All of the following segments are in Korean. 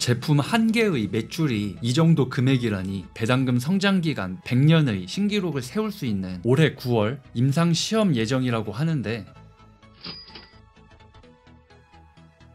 제품 한 개의 매출이 이 정도 금액이라니 배당금 성장기간 100년의 신기록을 세울 수 있는 올해 9월 임상 시험 예정이라고 하는데,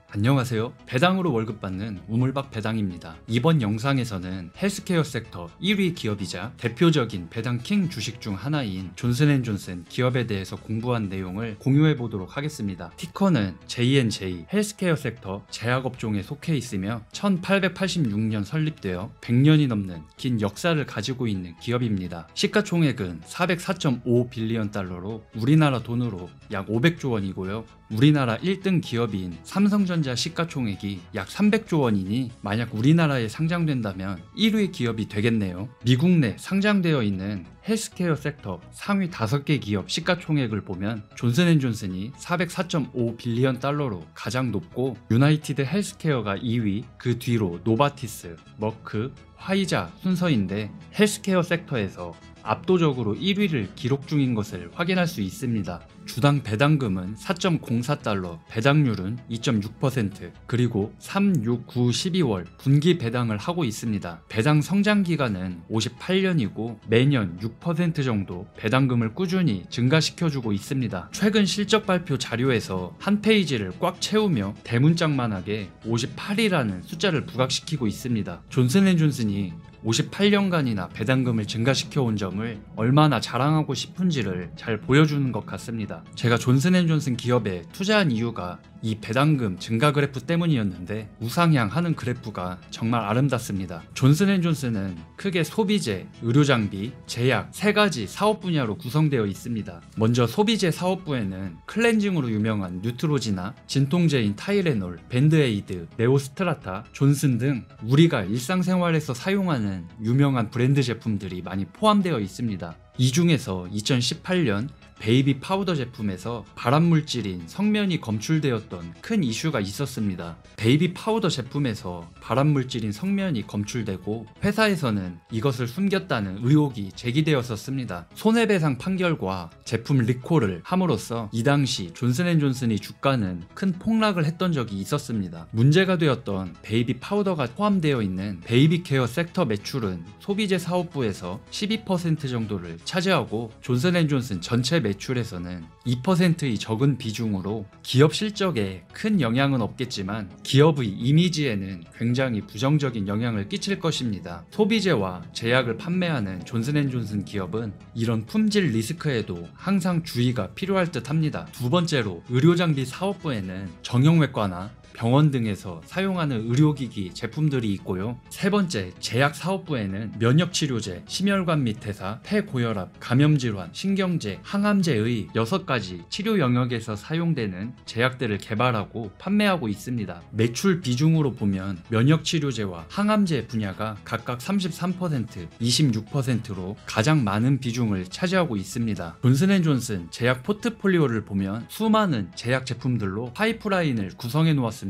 안녕하세요. 배당으로 월급 받는 우물박 배당입니다. 이번 영상에서는 헬스케어 섹터 1위 기업이자 대표적인 배당킹 주식 중 하나인 존슨앤존슨 기업에 대해서 공부한 내용을 공유해 보도록 하겠습니다. 티커는 JNJ, 헬스케어 섹터 제약업종에 속해 있으며 1886년 설립되어 100년이 넘는 긴 역사를 가지고 있는 기업입니다. 시가총액은 404.5 빌리언 달러로 우리나라 돈으로 약 500조 원이고요. 우리나라 1등 기업인 삼성전자 시가총액이 약 300조 원이니 만약 우리나라에 상장된다면 1위 기업이 되겠네요. 미국 내 상장되어 있는 헬스케어 섹터 상위 5개 기업 시가총액을 보면 존슨앤존슨이 404.5 빌리언 달러로 가장 높고, 유나이티드 헬스케어가 2위, 그 뒤로 노바티스, 머크, 화이자 순서인데 헬스케어 섹터에서 압도적으로 1위를 기록 중인 것을 확인할 수 있습니다. 주당 배당금은 4.04달러, 배당률은 2.6%, 그리고 3, 6, 9, 12월 분기 배당을 하고 있습니다. 배당 성장 기간은 58년이고 매년 6% 정도 배당금을 꾸준히 증가시켜주고 있습니다. 최근 실적 발표 자료에서 한 페이지를 꽉 채우며 대문짝만하게 58이라는 숫자를 부각시키고 있습니다. 존슨앤존슨이 58년간이나 배당금을 증가시켜 온 점을 얼마나 자랑하고 싶은지를 잘 보여주는 것 같습니다. 제가 존슨앤존슨 기업에 투자한 이유가 이 배당금 증가 그래프 때문이었는데, 우상향하는 그래프가 정말 아름답습니다. 존슨앤존슨은 크게 소비재, 의료장비, 제약 3가지 사업 분야로 구성되어 있습니다. 먼저 소비재 사업부에는 클렌징으로 유명한 뉴트로지나 진통제인 타이레놀, 밴드에이드, 네오스트라타, 존슨 등 우리가 일상생활에서 사용하는 유명한 브랜드 제품들이 많이 포함되어 있습니다. 이 중에서 2018년 베이비 파우더 제품에서 발암물질인 성면이 검출되었던 큰 이슈가 있었습니다. 베이비 파우더 제품에서 발암물질인 성면이 검출되고 회사에서는 이것을 숨겼다는 의혹이 제기되었었습니다. 손해배상 판결과 제품 리콜을 함으로써 이 당시 존슨앤존슨의 주가는 큰 폭락을 했던 적이 있었습니다. 문제가 되었던 베이비 파우더가 포함되어 있는 베이비 케어 섹터 매출은 소비재 사업부에서 12% 정도를 차지하고 존슨앤존슨 전체 매출에서는 2%의 적은 비중으로 기업 실적에 큰 영향은 없겠지만 기업의 이미지에는 굉장히 부정적인 영향을 끼칠 것입니다. 소비재와 제약을 판매하는 존슨앤존슨 기업은 이런 품질 리스크에도 항상 주의가 필요할 듯 합니다. 두 번째로 의료장비 사업부에는 정형외과나 병원 등에서 사용하는 의료기기 제품들이 있고요. 세 번째, 제약 사업부에는 면역치료제, 심혈관 및 대사, 폐고혈압, 감염질환, 신경제, 항암제의 6가지 치료 영역에서 사용되는 제약들을 개발하고 판매하고 있습니다. 매출 비중으로 보면 면역치료제와 항암제 분야가 각각 33%, 26%로 가장 많은 비중을 차지하고 있습니다. 존슨앤존슨 제약 포트폴리오를 보면 수많은 제약 제품들로 파이프라인을 구성해 놓았습니다.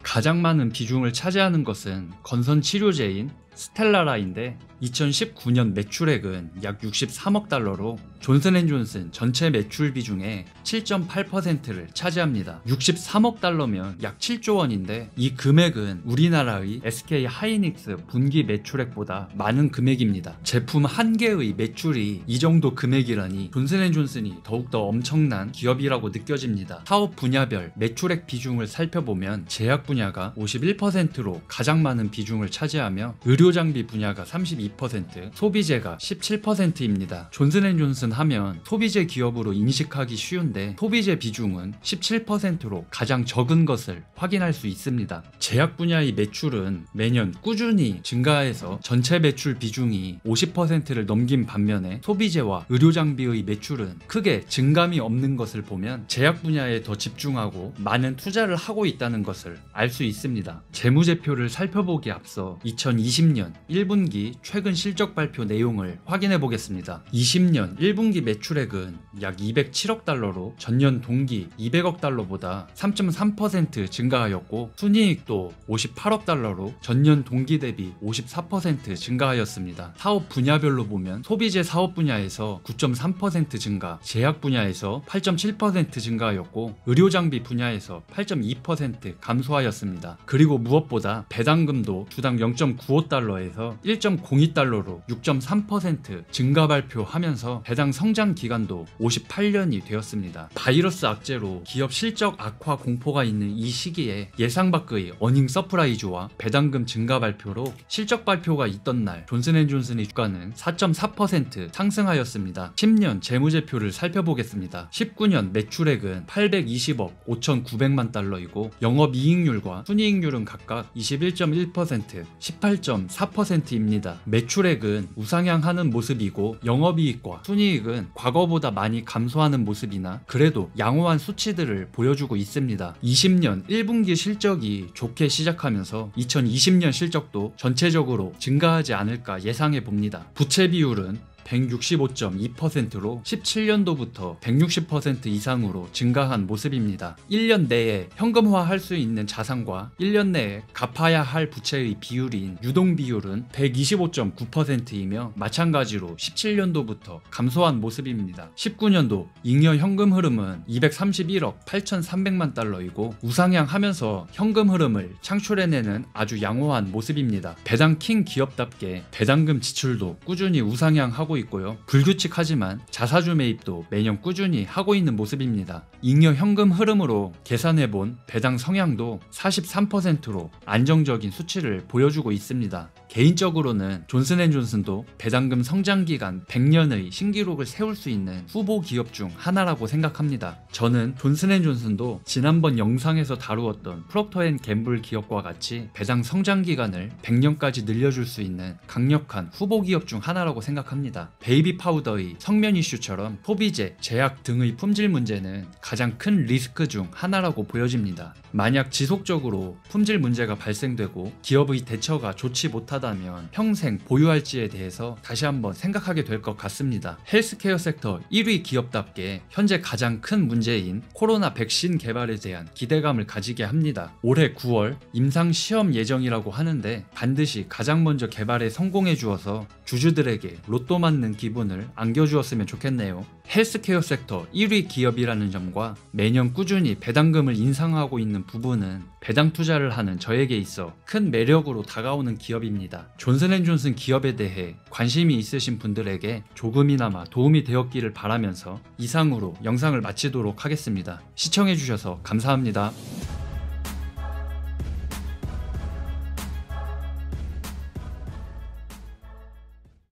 가장 많은 비중을 차지하는 것은 건선 치료제인 스텔라라인데 2019년 매출액은 약 63억 달러로 존슨앤존슨 전체 매출 비중의 7.8%를 차지합니다. 63억 달러면 약 7조 원인데 이 금액은 우리나라의 SK 하이닉스 분기 매출액보다 많은 금액입니다. 제품 한 개의 매출이 이 정도 금액이라니 존슨앤존슨이 더욱더 엄청난 기업이라고 느껴집니다. 사업 분야별 매출액 비중을 살펴보면 제약 분야가 51%로 가장 많은 비중을 차지하며 의료장비 분야가 32%, 소비재가 17%입니다. 존슨앤존슨 하면 소비재 기업으로 인식하기 쉬운데 소비재 비중은 17%로 가장 적은 것을 확인할 수 있습니다. 제약 분야의 매출은 매년 꾸준히 증가해서 전체 매출 비중이 50%를 넘긴 반면에 소비재와 의료장비의 매출은 크게 증감이 없는 것을 보면 제약 분야에 더 집중하고 많은 투자를 하고 있다는 것을 알 수 있습니다. 재무제표를 살펴보기에 앞서 2020 20년 1분기 최근 실적 발표 내용을 확인해 보겠습니다. 20년 1분기 매출액은 약 207억 달러로 전년 동기 200억 달러보다 3.3% 증가하였고, 순이익도 58억 달러로 전년 동기 대비 54% 증가하였습니다. 사업 분야별로 보면 소비재 사업 분야에서 9.3% 증가, 제약 분야에서 8.7% 증가하였고, 의료장비 분야에서 8.2% 감소하였습니다. 그리고 무엇보다 배당금도 주당 0.95달러에서 1.02달러로 6.3% 증가 발표하면서 배당 성장 기간도 58년이 되었습니다. 바이러스 악재로 기업 실적 악화 공포가 있는 이 시기에 예상 밖의 어닝 서프라이즈와 배당금 증가 발표로 실적 발표가 있던 날 존슨앤존슨의 주가는 4.4% 상승하였습니다. 10년 재무제표를 살펴보겠습니다. 19년 매출액은 820억 5,900만 달러이고 영업이익률과 순이익률은 각각 21.1%, 18.4%입니다. 매출액은 우상향하는 모습이고 영업이익과 순이익은 과거보다 많이 감소하는 모습이나 그래도 양호한 수치들을 보여주고 있습니다. 20년 1분기 실적이 좋게 시작하면서 2020년 실적도 전체적으로 증가하지 않을까 예상해 봅니다. 부채 비율은 165.2%로 17년도부터 160% 이상으로 증가한 모습입니다. 1년 내에 현금화할 수 있는 자산과 1년 내에 갚아야 할 부채의 비율인 유동 비율은 125.9%이며 마찬가지로 17년도부터 감소한 모습입니다. 19년도 잉여 현금 흐름은 231억 8,300만 달러이고 우상향하면서 현금 흐름을 창출해내는 아주 양호한 모습입니다. 배당 킹 기업답게 배당금 지출도 꾸준히 우상향하고 있고요. 불규칙하지만 자사주 매입도 매년 꾸준히 하고 있는 모습입니다. 잉여 현금 흐름으로 계산해본 배당 성향도 43%로 안정적인 수치를 보여주고 있습니다. 개인적으로는 존슨앤존슨도 배당금 성장기간 100년의 신기록을 세울 수 있는 후보 기업 중 하나라고 생각합니다. 저는 존슨앤존슨도 지난번 영상에서 다루었던 프록터앤갬블 기업과 같이 배당 성장기간을 100년까지 늘려줄 수 있는 강력한 후보 기업 중 하나라고 생각합니다. 베이비 파우더의 성면 이슈처럼 소비재, 제약 등의 품질 문제는 가장 큰 리스크 중 하나라고 보여집니다. 만약 지속적으로 품질 문제가 발생되고 기업의 대처가 좋지 못하다면 평생 보유할지에 대해서 다시 한번 생각하게 될 것 같습니다. 헬스케어 섹터 1위 기업답게 현재 가장 큰 문제인 코로나 백신 개발에 대한 기대감을 가지게 합니다. 올해 9월 임상 시험 예정이라고 하는데 반드시 가장 먼저 개발에 성공해 주어서 주주들에게 로또 맞는 기분을 안겨주었으면 좋겠네요. 헬스케어 섹터 1위 기업이라는 점과 매년 꾸준히 배당금을 인상하고 있는 부분은 배당 투자를 하는 저에게 있어 큰 매력으로 다가오는 기업입니다. 존슨앤존슨 기업에 대해 관심이 있으신 분들에게 조금이나마 도움이 되었기를 바라면서 이상으로 영상을 마치도록 하겠습니다. 시청해주셔서 감사합니다.